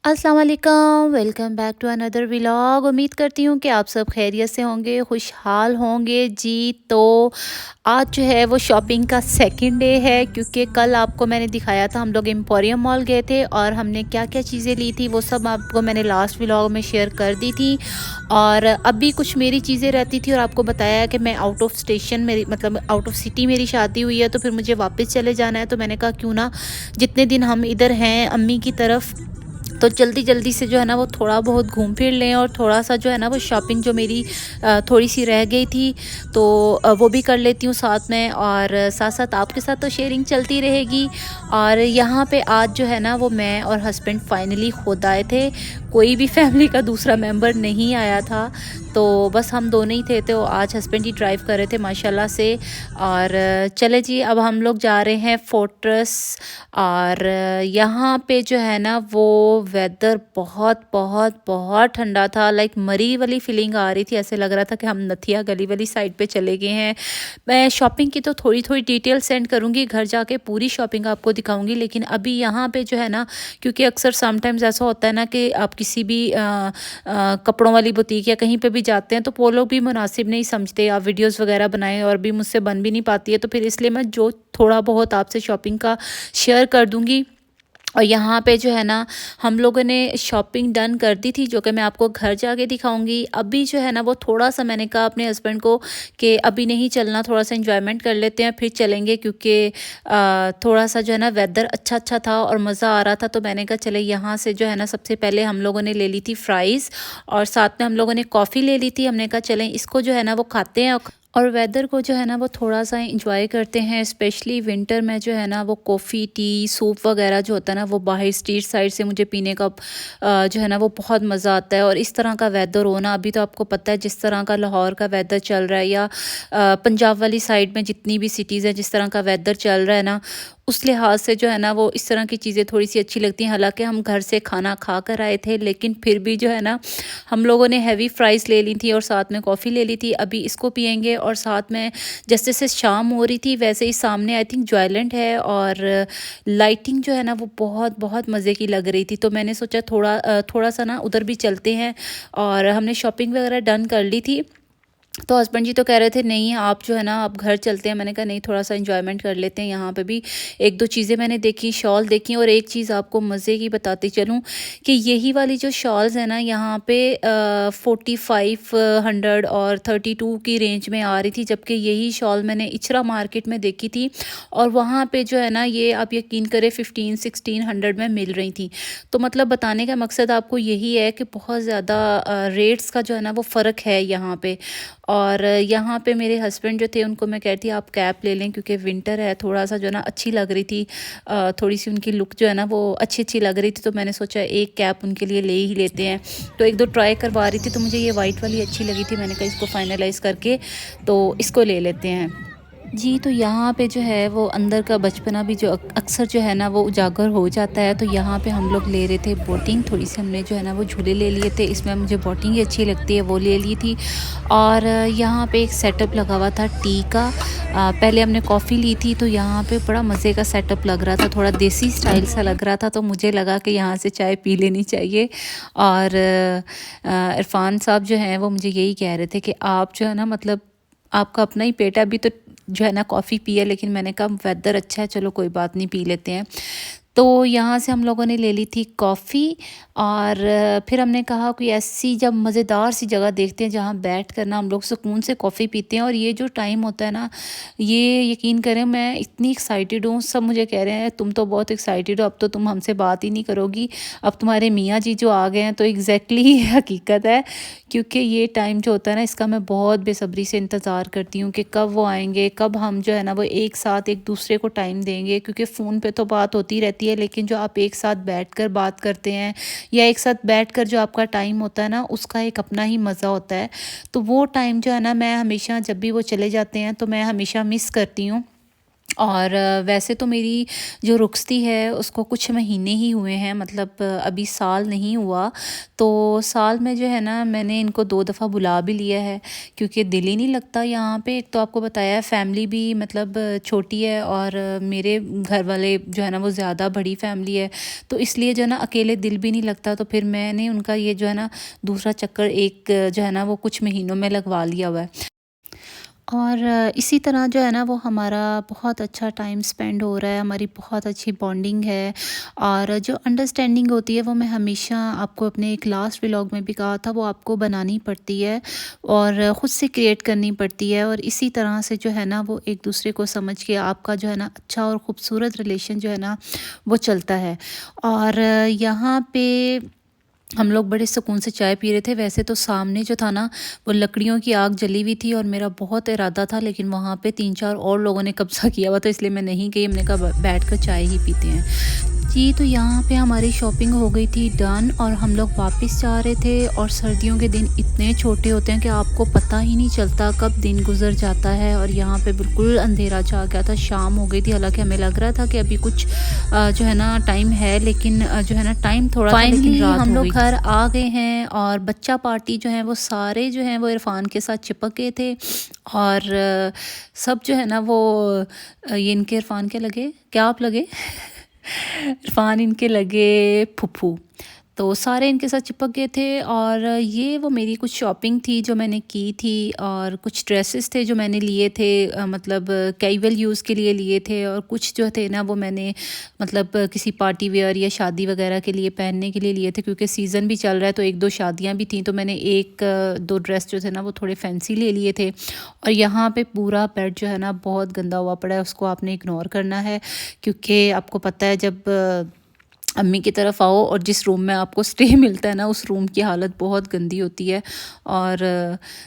अस्सलाम वालेकुम, welcome back to another vlog. उम्मीद करती हूँ कि आप सब खैरियत से होंगे, खुशहाल होंगे जी। तो आज जो है वो शॉपिंग का सेकंड डे है, क्योंकि कल आपको मैंने दिखाया था हम लोग एम्पोरियम मॉल गए थे और हमने क्या क्या चीज़ें ली थी वो सब आपको मैंने लास्ट व्लॉग में शेयर कर दी थी। और अभी कुछ मेरी चीज़ें रहती थी और आपको बताया कि मैं आउट ऑफ स्टेशन, मेरी मतलब आउट ऑफ सिटी मेरी शादी हुई है, तो फिर मुझे वापस चले जाना है। तो मैंने कहा क्यों ना जितने दिन हम इधर हैं अम्मी की तरफ, तो जल्दी जल्दी से जो है ना वो थोड़ा बहुत घूम फिर लें और थोड़ा सा जो है ना वो शॉपिंग जो मेरी थोड़ी सी रह गई थी तो वो भी कर लेती हूँ साथ में, और साथ साथ आपके साथ तो शेयरिंग चलती रहेगी। और यहाँ पे आज जो है ना वो मैं और हस्बैंड फाइनली खुद आए थे, कोई भी फैमिली का दूसरा मेंबर नहीं आया था, तो बस हम दोनों ही थे। तो आज हस्बैंड ही ड्राइव कर रहे थे माशाल्लाह से। और चले जी, अब हम लोग जा रहे हैं फोर्ट्रेस। और यहाँ पे जो है ना वो वेदर बहुत बहुत बहुत ठंडा था, लाइक मरी वाली फीलिंग आ रही थी, ऐसे लग रहा था कि हम नथिया गली वाली साइड पे चले गए हैं। मैं शॉपिंग की तो थोड़ी थोड़ी डिटेल सेंड करूँगी, घर जाके पूरी शॉपिंग आपको दिखाऊंगी, लेकिन अभी यहाँ पे जो है ना, क्योंकि अक्सर समटाइम्स ऐसा होता है ना कि आप किसी भी कपड़ों वाली बुटीक या कहीं पे भी जाते हैं तो वो लोग भी मुनासिब नहीं समझते आप वीडियोस वगैरह बनाएं, और भी मुझसे बन भी नहीं पाती है, तो फिर इसलिए मैं जो थोड़ा बहुत आपसे शॉपिंग का शेयर कर दूंगी। और यहाँ पे जो है ना हम लोगों ने शॉपिंग डन कर दी थी, जो कि मैं आपको घर जाके दिखाऊंगी। अभी जो है ना वो थोड़ा सा मैंने कहा अपने हस्बैंड को कि अभी नहीं चलना, थोड़ा सा एंजॉयमेंट कर लेते हैं फिर चलेंगे, क्योंकि थोड़ा सा जो है ना वेदर अच्छा अच्छा था और मज़ा आ रहा था। तो मैंने कहा चले यहाँ से जो है ना सबसे पहले हम लोगों ने ले ली थी फ्राइज़, और साथ में हम लोगों ने कॉफ़ी ले ली थी। हमने कहा चलें इसको जो है ना वो खाते हैं और वेदर को जो है ना वो थोड़ा सा इंजॉय करते हैं। स्पेशली विंटर में जो है ना वो कॉफ़ी टी सूप वगैरह जो होता है ना वो बाहर स्ट्रीट साइड से मुझे पीने का जो है ना वो बहुत मज़ा आता है। और इस तरह का वेदर होना, अभी तो आपको पता है जिस तरह का लाहौर का वेदर चल रहा है, या पंजाब वाली साइड में जितनी भी सिटीज़ हैं जिस तरह का वेदर चल रहा है ना, उस लिहाज से जो है ना वो इस तरह की चीज़ें थोड़ी सी अच्छी लगती हैं। हालांकि हम घर से खाना खा कर आए थे, लेकिन फिर भी जो है ना हम लोगों ने हैवी फ्राइज़ ले ली थी और साथ में कॉफ़ी ले ली थी। अभी इसको पियेंगे और साथ में जैसे जैसे शाम हो रही थी वैसे ही सामने आई थिंक जॉयलेंट है, और लाइटिंग जो है ना वो बहुत बहुत मज़े की लग रही थी। तो मैंने सोचा थोड़ा सा ना उधर भी चलते हैं, और हमने शॉपिंग वगैरह डन कर ली थी। तो हस्बैंड जी तो कह रहे थे नहीं आप जो है ना आप घर चलते हैं। मैंने कहा नहीं, थोड़ा सा एंजॉयमेंट कर लेते हैं। यहाँ पे भी एक दो चीज़ें मैंने देखी, शॉल देखी, और एक चीज़ आपको मज़े की बताती चलूँ कि यही वाली जो शॉल्स है ना यहाँ पे 4500 और 32 की रेंज में आ रही थी, जबकि यही शॉल मैंने इचरा मार्केट में देखी थी और वहाँ पे जो है ना ये आप यकीन करें 1500-1600 में मिल रही थी। तो मतलब बताने का मकसद आपको यही है कि बहुत ज़्यादा रेट्स का जो है ना वो फ़र्क है यहाँ पे। और यहाँ पे मेरे हस्बैंड जो थे उनको मैं कहती आप कैप ले लें, क्योंकि विंटर है, थोड़ा सा जो है ना अच्छी लग रही थी, थोड़ी सी उनकी लुक जो है ना वो अच्छी अच्छी लग रही थी। तो मैंने सोचा एक कैप उनके लिए ले ही लेते हैं। तो एक दो ट्राई करवा रही थी तो मुझे ये वाइट वाली अच्छी लगी थी, मैंने कहा इसको फाइनलाइज़ करके तो इसको ले लेते हैं जी। तो यहाँ पे जो है वो अंदर का बचपना भी जो अक्सर जो है ना वो उजागर हो जाता है। तो यहाँ पे हम लोग ले रहे थे बोटिंग, थोड़ी सी हमने जो है ना वो झूले ले लिए थे, इसमें मुझे बोटिंग ही अच्छी लगती है वो ले ली थी। और यहाँ पे एक सेटअप लगा हुआ था टी का। पहले हमने कॉफ़ी ली थी तो यहाँ पे बड़ा मज़े का सेटअप लग रहा था, थोड़ा देसी स्टाइल सा लग रहा था, तो मुझे लगा कि यहाँ से चाय पी लेनी चाहिए। और इरफान साहब जो हैं वो मुझे यही कह रहे थे कि आप जो है ना मतलब आपका अपना ही पेट है, अभी तो जो है ना कॉफ़ी पिए, लेकिन मैंने कहा वेदर अच्छा है चलो कोई बात नहीं पी लेते हैं। तो यहाँ से हम लोगों ने ले ली थी कॉफ़ी। और फिर हमने कहा कोई ऐसी जब मज़ेदार सी जगह देखते हैं जहाँ बैठ कर ना हम लोग सुकून से कॉफ़ी पीते हैं। और ये जो टाइम होता है ना, ये यकीन करें मैं इतनी एक्साइटेड हूँ, सब मुझे कह रहे हैं तुम तो बहुत एक्साइटेड हो, अब तो तुम हमसे बात ही नहीं करोगी, अब तुम्हारे मियाँ जी जो आ गए हैं। तो एग्जैक्टली हकीकत है, क्योंकि ये टाइम जो होता है ना इसका मैं बहुत बेसब्री से इंतज़ार करती हूँ कि कब वो आएंगे, कब हम जो है ना वो एक साथ एक दूसरे को टाइम देंगे। क्योंकि फ़ोन पे तो बात होती रहती है, लेकिन जो आप एक साथ बैठकर बात करते हैं या एक साथ बैठकर जो आपका टाइम होता है ना उसका एक अपना ही मज़ा होता है। तो वो टाइम जो है ना मैं हमेशा जब भी वो चले जाते हैं तो मैं हमेशा मिस करती हूँ। और वैसे तो मेरी जो रुखसती है उसको कुछ महीने ही हुए हैं, मतलब अभी साल नहीं हुआ। तो साल में जो है ना मैंने इनको 2 दफ़ा बुला भी लिया है, क्योंकि दिल ही नहीं लगता यहाँ पे। एक तो आपको बताया है फैमिली भी मतलब छोटी है, और मेरे घर वाले जो है ना वो ज़्यादा बड़ी फैमिली है, तो इसलिए जो है ना अकेले दिल भी नहीं लगता। तो फिर मैंने उनका ये जो है ना दूसरा चक्कर एक जो है ना वो कुछ महीनों में लगवा लिया हुआ है। और इसी तरह जो है ना वो हमारा बहुत अच्छा टाइम स्पेंड हो रहा है, हमारी बहुत अच्छी बॉन्डिंग है। और जो अंडरस्टैंडिंग होती है वो मैं हमेशा आपको अपने एक लास्ट व्लॉग में भी कहा था, वो आपको बनानी पड़ती है और ख़ुद से क्रिएट करनी पड़ती है। और इसी तरह से जो है ना वो एक दूसरे को समझ के आपका जो है ना अच्छा और ख़ूबसूरत रिलेशन जो है ना वो चलता है। और यहाँ पे हम लोग बड़े सुकून से चाय पी रहे थे। वैसे तो सामने जो था ना वो लकड़ियों की आग जली हुई थी, और मेरा बहुत इरादा था, लेकिन वहाँ पे 3-4 और लोगों ने कब्ज़ा किया हुआ था, इसलिए मैं नहीं गई। हमने कहा बैठ कर चाय ही पीते हैं। जी, तो यहाँ पे हमारी शॉपिंग हो गई थी डन, और हम लोग वापस जा रहे थे। और सर्दियों के दिन इतने छोटे होते हैं कि आपको पता ही नहीं चलता कब दिन गुजर जाता है। और यहाँ पे बिल्कुल अंधेरा छा गया था, शाम हो गई थी। हालांकि हमें लग रहा था कि अभी कुछ जो है ना टाइम है, लेकिन जो है ना टाइम थोड़ा था, लेकिन रात हम लोग घर आ गए हैं। और बच्चा पार्टी जो है वो सारे जो हैं वो इरफान के साथ चिपक गए थे। और सब जो है ना वो ये इनके इरफान के लगे, क्या आप लगे इरफान इनके लगे फुफ्फू। तो सारे इनके साथ चिपक गए थे। और ये वो मेरी कुछ शॉपिंग थी जो मैंने की थी, और कुछ ड्रेसेस थे जो मैंने लिए थे, मतलब कैजुअल यूज़ के लिए लिए थे। और कुछ जो थे ना वो मैंने मतलब किसी पार्टी वेयर या शादी वगैरह के लिए पहनने के लिए लिए थे, क्योंकि सीज़न भी चल रहा है। तो 1-2 शादियाँ भी थी, तो मैंने 1-2 ड्रेस जो थे ना वो थोड़े फैंसी ले लिए थे। और यहाँ पे पूरा बेड जो है ना बहुत गंदा हुआ पड़ा है, उसको आपने इग्नोर करना है, क्योंकि आपको पता है जब अम्मी की तरफ आओ और जिस रूम में आपको स्टे मिलता है ना उस रूम की हालत बहुत गंदी होती है। और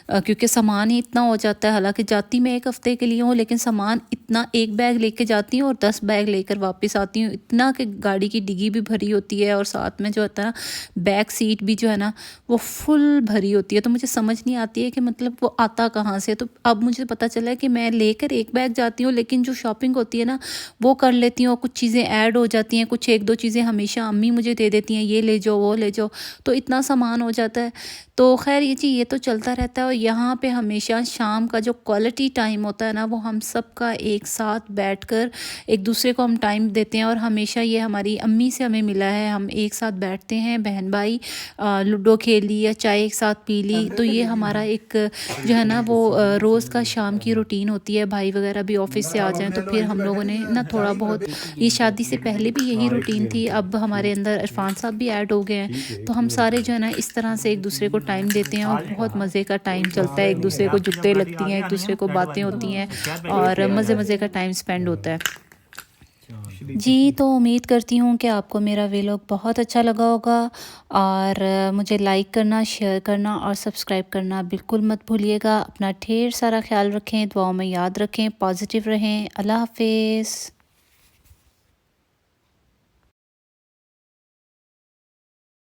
क्योंकि सामान ही इतना हो जाता है। हालांकि जाती मैं 1 हफ़्ते के लिए हूँ, लेकिन सामान इतना, 1 बैग लेके जाती हूँ और 10 बैग लेकर वापस आती हूँ। इतना कि गाड़ी की डिग्गी भी भरी होती है, और साथ में जो होता है ना बैक सीट भी जो है ना वो फुल भरी होती है। तो मुझे समझ नहीं आती है कि मतलब वो आता कहाँ से। तो अब मुझे पता चला है कि मैं लेकर 1 बैग जाती हूँ, लेकिन जो शॉपिंग होती है ना वो कर लेती हूँ। कुछ चीज़ें ऐड हो जाती हैं, कुछ 1-2 चीज़ें हमेशा अम्मी मुझे दे देती हैं, ये ले जाओ वो ले जाओ, तो इतना सामान हो जाता है। तो खैर ये तो चलता रहता है। और यहाँ पे हमेशा शाम का जो क्वालिटी टाइम होता है ना वो हम सब का एक साथ बैठकर एक दूसरे को हम टाइम देते हैं। और हमेशा ये हमारी अम्मी से हमें मिला है, हम एक साथ बैठते हैं बहन भाई, लूडो खेल ली या चाय एक साथ पी ली। तो ये हमारा एक जो है ना वो रोज़ का शाम की रूटीन होती है। भाई वगैरह भी ऑफिस से आ जाएं तो फिर हम लोगों ने ना थोड़ा बहुत, ये शादी से पहले भी यही रूटीन थी, अब हमारे अंदर इरफान साहब भी ऐड हो गए हैं, तो हम सारे जो है ना इस तरह से एक दूसरे को टाइम देते हैं। और बहुत मज़े का टाइम चलता है, एक दूसरे को जुगते लगती हैं, एक दूसरे को बातें होती हैं, और मज़े मज़े का टाइम स्पेंड होता है। जी, तो उम्मीद करती हूँ कि आपको मेरा व्लॉग बहुत अच्छा लगा होगा। और मुझे लाइक करना, शेयर करना और सब्सक्राइब करना बिल्कुल मत भूलिएगा। अपना ढेर सारा ख्याल रखें, दुआओं में याद रखें, पॉजिटिव रहें। अल्लाह हाफ़िज़।